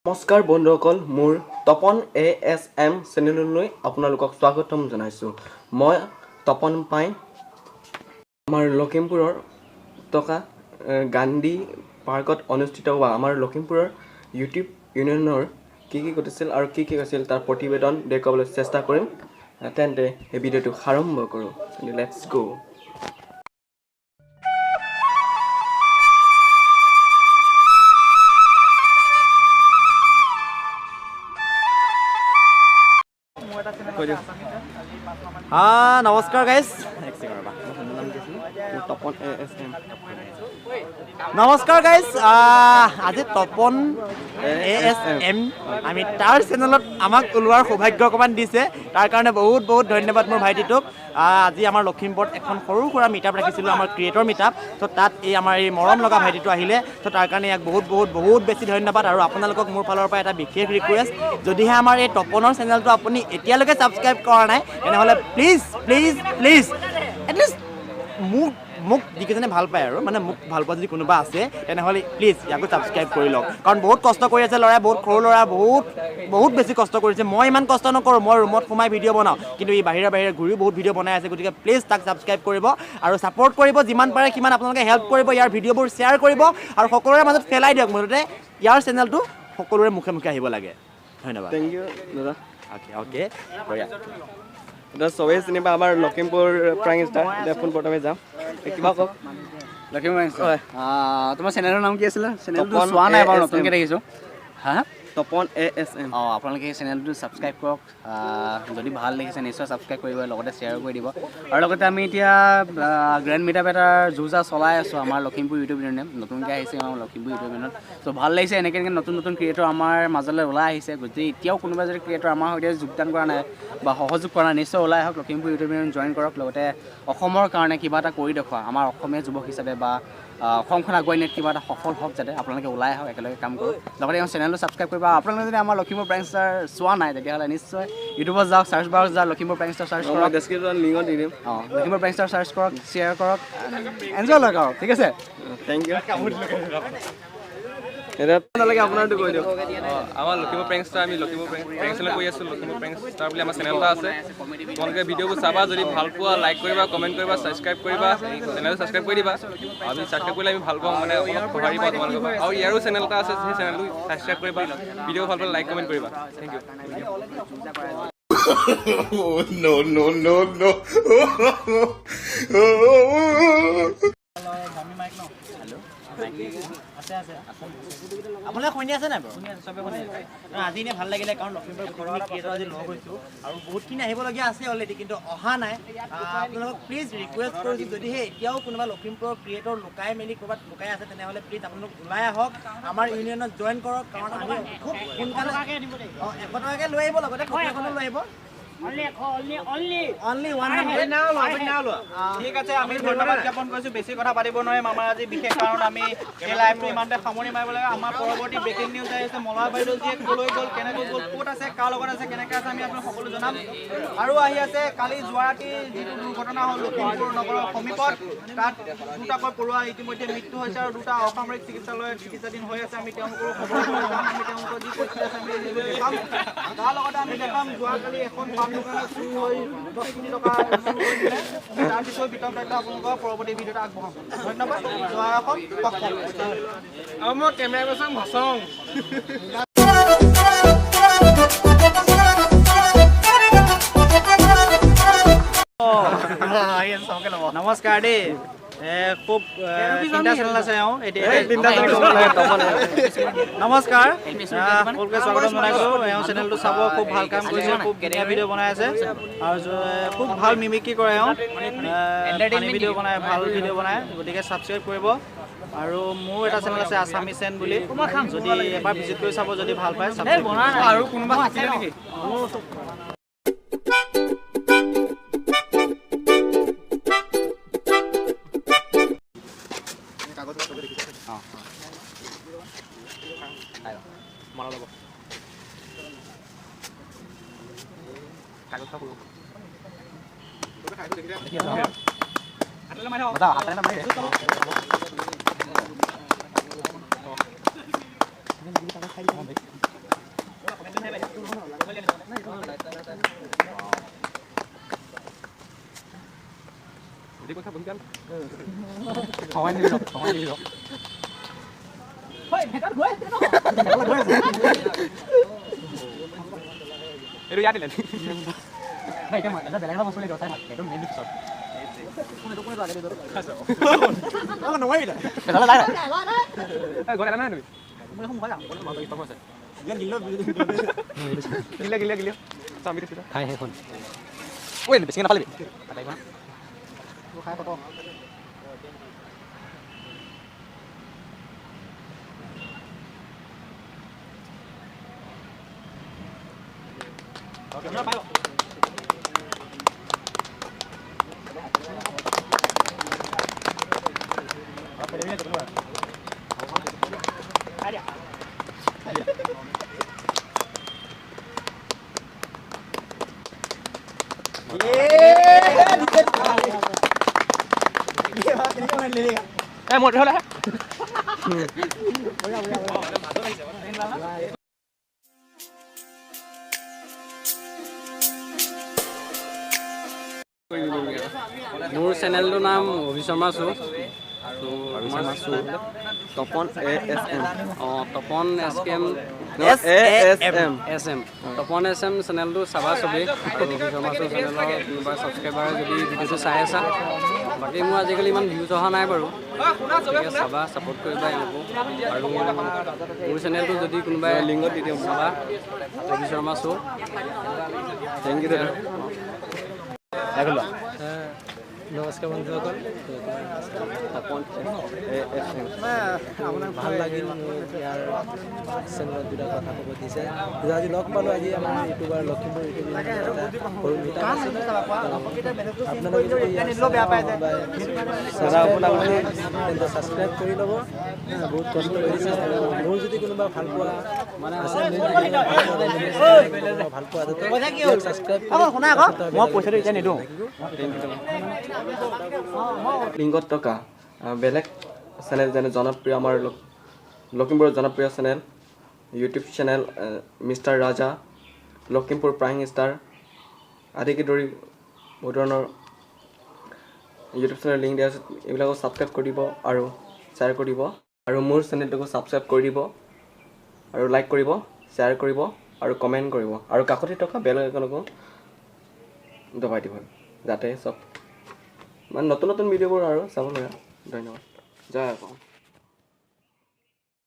নমস্কাৰ বন্ধুসকল মোৰ তপন ASM চেনেললৈ আপোনালোকক স্বাগতম জনাইছোঁ মই তপন পাই আমাৰ লখিমপুৰৰ টকা গান্ধী পাৰ্কত অনুষ্ঠিত হোৱা আমাৰ লখিমপুৰৰ ইউটিউব ইউনিয়নৰ কি ঘটিছিল আৰু কি হৈছিল তাৰ প্ৰতিবেদন দেখুৱাবলৈ চেষ্টা কৰিম তেন্তে এই ভিডিঅ'টো আৰম্ভ কৰোঁ লেটস গো নমস্কাৰ গাইজ তপন ASM নমস্কাৰ গাইজ আজি তপন ASM আমি তাৰ চেনেলত আমাক ওলোৱাৰ সৌভাগ্য অকণমান দিছে তাৰ কাৰণে বহুত বহুত ধন্যবাদ মোৰ ভাইটিটোক আজি আমাৰ লখিমপুৰত এখন সৰু সুৰা মিটআপ ৰাখিছিলোঁ আমাৰ ক্ৰিয়েটৰ মিটআপ তো তাত এই আমাৰ এই মৰম লগা ভাইটিটো আহিলে তো তাৰ কাৰণে ইয়াক বহুত বেছি ধন্যবাদ আৰু আপোনালোকক মোৰ ফালৰ পৰা এটা বিশেষ ৰিকুৱেষ্ট যদিহে আমাৰ এই তপনৰ চেনেলটো আপুনি এতিয়ালৈকে ছাবস্ক্ৰাইব কৰা নাই তেনেহ'লে প্লিজ এটলিষ্ট মোক যিকেইজনে ভাল পায় আৰু মানে মোক ভাল পোৱা যদি কোনোবা আছে তেনেহ'লে প্লিজ ইয়াকো ছাবস্ক্ৰাইব কৰি লওক কাৰণ বহুত কষ্ট কৰি আছে ল'ৰাই বহুত সৰু ল'ৰা বহুত বেছি কষ্ট কৰিছে মই ইমান কষ্ট নকৰোঁ মই ৰুমত সোমাই ভিডিঅ' বনাওঁ কিন্তু ই বাহিৰে ঘূৰিও বহুত ভিডিঅ' বনাই আছে গতিকে প্লিজ তাক ছাবস্ক্ৰাইব কৰিব আৰু ছাপৰ্ট কৰিব যিমান পাৰে সিমান আপোনালোকে হেল্প কৰিব ইয়াৰ ভিডিঅ'বোৰ শ্বেয়াৰ কৰিব আৰু সকলোৰে মাজত ফেলাই দিয়ক মুঠতে ইয়াৰ চেনেলটো সকলোৰে মুখে আহিব লাগে ধন্যবাদ থেংক ইউ দাদা অ'কে বঢ়িয়া এটা চবেই চিনি পায় আমাৰ লখিমপুৰ প্ৰাইম ষ্টাৰ এতিয়া পোনপ্ৰথমে যাম কিবা কওক লখিমপুৰ তোমাৰ চেনেলৰ নাম কি আছিলে চেনেলটো চোৱা নাই বাৰু নতুনকৈ দেখিছোঁ হা তপন ASM আপোনালোকে এই চেনেলটো ছাবস্ক্ৰাইব কৰক যদি ভাল দেখিছে নিশ্চয় ছাবস্ক্ৰাইব কৰিব লগতে শ্বেয়াৰো কৰি দিব আৰু লগতে আমি এতিয়া গ্ৰেণ্ড মিটআপ এটাৰ যুঁজা চলাই আছোঁ আমাৰ লখিমপুৰ ইউটিউব ইউনিয়নে নতুনকৈ আহিছে আমাৰ লখিমপুৰ ইউটিউব ইউনিয়নত ত' ভাল লাগিছে এনেকৈ নতুন ক্ৰিয়েটৰ আমাৰ মাজলৈ ওলাই আহিছে গতিকে এতিয়াও কোনোবা যদি ক্ৰিয়েটৰ আমাৰ সৈতে যোগদান কৰা নাই বা সহযোগ কৰা নাই নিশ্চয় ওলাই আহক লখিমপুৰ ইউটিউব ইউনিয়ন জইন কৰক লগতে অসমৰ কাৰণে কিবা এটা কৰি দেখুওৱা আমাৰ অসমীয়া যুৱক হিচাপে বা অসমখন আগুৱাই নিয়াত কিবা এটা সফল হওক যাতে আপোনালোকে ওলাই আহক একেলগে কাম কৰক লগতে আমাৰ চেনেলটো ছাবস্ক্ৰাইব কৰিব আপোনালোকে যদি আমাৰ লখিমপুৰ প্ৰাইম ষ্টাৰ চোৱা নাই তেতিয়াহ'লে নিশ্চয় ইউটিউবত যাওক চাৰ্চ বাৰত যাওক লখিমপুৰ প্ৰাইম ষ্টাৰ চাৰ্চ কৰক ডেছক্ৰিপশ্যন লিংকত দি দিম লখিমপুৰ প্ৰাইম ষ্টাৰ চাৰ্চ কৰক শ্বেয়াৰ কৰক এনজয় লওক আৰু ঠিক আছে থেংক ইউ নালাগে আপোনাৰটো কৈ দিয়ক আমাৰ লখিমপুৰ প্ৰেংক ষ্টাৰ আমি লখিমপুৰ প্ৰেংক ষ্টাৰ কৰি আছোঁ লখিমপুৰ প্ৰেংক ষ্টাৰ বুলি আমাৰ চেনেল এটা আছে তোমালোকে ভিডিঅ'বোৰ চাবা যদি ভাল পোৱা লাইক কৰিবা কমেণ্ট কৰিবা ছাবস্ক্ৰাইব কৰিবা চেনেলটো ছাবস্ক্ৰাইব কৰি দিবা আমি ছাবস্ক্ৰাইব কৰিলে আমি ভাল পাওঁ মানে অলপ সঁহাৰি পাওঁ তোমালোকৰ পৰা আৰু ইয়াৰো চেনেল এটা আছে সেই চেনেলটো ছাবস্ক্ৰাইব কৰিবা ভিডিঅ' ভাল পালে লাইক কমেণ্ট কৰিবা থেংক ইউ আপোনালোকে শুনি আছে নাই বাৰু চবে শুনি আছে আজি এনেই ভাল লাগিলে কাৰণ লখিমপুৰ ক্ৰিয়েটৰ আজি লগ হৈছোঁ আৰু বহুতখিনি আহিবলগীয়া আছে অলৰেডি কিন্তু অহা নাই আপোনালোকক প্লিজ ৰিকুৱেষ্ট কৰিছোঁ যদিহে এতিয়াও কোনোবা লখিমপুৰৰ ক্ৰিয়েটৰ লুকাই মেলি ক'ৰবাত লুকাই আছে তেনেহ'লে প্লিজ আপোনালোক ওলাই আহক আমাৰ ইউনিয়নত জইন কৰক কাৰণ আমি খুব সোনকালে 100 টকাকৈ লৈ আহিব লগতে কপিখনো লৈ আহিব ঠিক আছে আমি ধন্যবাদ জ্ঞাপন কৰিছোঁ বেছি কথা পাতিব নোৱাৰিম আমাৰ আজি বিশেষ কাৰণ আমি এই লাইভটো ইমানতে সামৰি মাৰিব লাগে আমাৰ পৰৱৰ্তী ব্ৰেকিং নিউজ আহিছে মলয় বাইদেউ যিয়ে ক'লৈ গ'ল কেনেকৈ গ'ল ক'ত আছে কাৰ লগত আছে কেনেকৈ আছে আমি আপোনাক সকলো জনাম আৰু আহি আছে কালি যোৱা ৰাতি যিটো দুৰ্ঘটনা হ'ল লখিমপুৰ নগৰৰ সমীপত তাত দুটাকৈ পৰুৱা ইতিমধ্যে মৃত্যু হৈছে আৰু দুটা অসামৰিক চিকিৎসালয়ত চিকিৎসাধীন হৈ আছে আমি তেওঁলোকৰ খবৰ আমি তেওঁলোকৰ যি পৰিস্থিতি আছে আমি দেখাম তাৰ লগতে আমি দেখাম যোৱাকালি এখন দোকানত চুৰ হৈ 10 কোটি টকা চুৰ হৈ দিলে তাৰ বিষয়ে বিতং তথ্য আপোনালোকৰ পৰৱৰ্তী ভিডিঅ'ত আগবঢ়াম ধন্যবাদ আৰু মই কেমেৰা পাৰ্চন ভাষণ নমস্কাৰ দেই খুব তিনিটা চেনেল আছে নমস্কাৰ সকলোকে স্বাগতম জনাইছোঁ এওঁ চেনেলটো চাব খুব ভাল কাম কৰিছে খুব ধুনীয়া ভিডিঅ' বনাই আছে আৰু খুব ভাল মিমিক্ৰি কৰে এওঁ ভিডিঅ' বনাই ভাল ভিডিঅ' বনাই গতিকে ছাবস্ক্ৰাইব কৰিব আৰু মোৰ এটা চেনেল আছে আছামিছেন বুলি যদি এবাৰ ভিজিট কৰি চাব যদি ভাল পায় আৰু কোনোবা থাকিলে নেকি এইটো ইয়াত দিলে ঘৰত নাই তুমি গিলে গিলে গিলে চামি দিছিল খাই সেইখন ঐ বেছিকৈ নাপালিবি মোৰ হ'লে মোৰ চেনেলটোৰ নাম Abhi Sharma show' Tapan ASM Tapan SKM ASM SM Tapan SM চেনেলটো চাবা চবেই আৰু অভি শৰ্মা শ্ব' চেনেলৰ কোনোবা ছাবস্ক্ৰাইবাৰ যদি ভিডিঅ'টো চাই আছা বাকী মোৰ আজিকালি ইমান ভিউজ অহা নাই বাৰু গতিকে চাবা ছাপোৰ্ট কৰিবা এওঁকো আৰু মোৰ চেনেলটো যদি কোনোবাই লিংকত দি দিওঁ চাবা অভি শৰ্মা শ্ব' থেংক ইউ দাদা নমস্কাৰ বন্ধুসকল তপন ASM আপোনাক ভাল লাগিল মোৰ ইয়াৰ চেনেলত দুটা কথা ক'ব দিছে আজি লগ পালোঁ আজি আমাৰ ইউটিউবাৰ লখিমপুৰ ইউটিউব সৰু মিটাৰ আছিলে আপোনালোকে যদি তেন্তে ছাবস্ক্ৰাইব কৰি ল'ব বহুত কষ্ট কৰিছে আৰু মোৰ যদি কোনোবা ভাল পোৱা আছে ভাল পোৱা ছাবস্ক্ৰাইব মই পইচাটো এতিয়া নিদিওঁ লিংকত থকা বেলেগ চেনেল যেনে জনপ্ৰিয় আমাৰ লখিমপুৰৰ জনপ্ৰিয় চেনেল ইউটিউব চেনেল মিষ্টাৰ ৰাজা লখিমপুৰ প্ৰাইম ষ্টাৰ আদিকে ধৰি বহুত ধৰণৰ ইউটিউব চেনেল লিংক দিয়া আছে এইবিলাকো ছাবস্ক্ৰাইব কৰি দিব আৰু শ্বেয়াৰ কৰি দিব আৰু মোৰ চেনেলটোকো ছাবস্ক্ৰাইব কৰি দিব আৰু লাইক কৰিব শ্বেয়াৰ কৰিব আৰু কমেণ্ট কৰিব আৰু কাষতে থকা বেল আইকনকো দবাই দিব যাতে চব মানে নতুন নতুন ভিডিঅ'বোৰ আৰু চাব লাগে ধন্যবাদ জয় অসম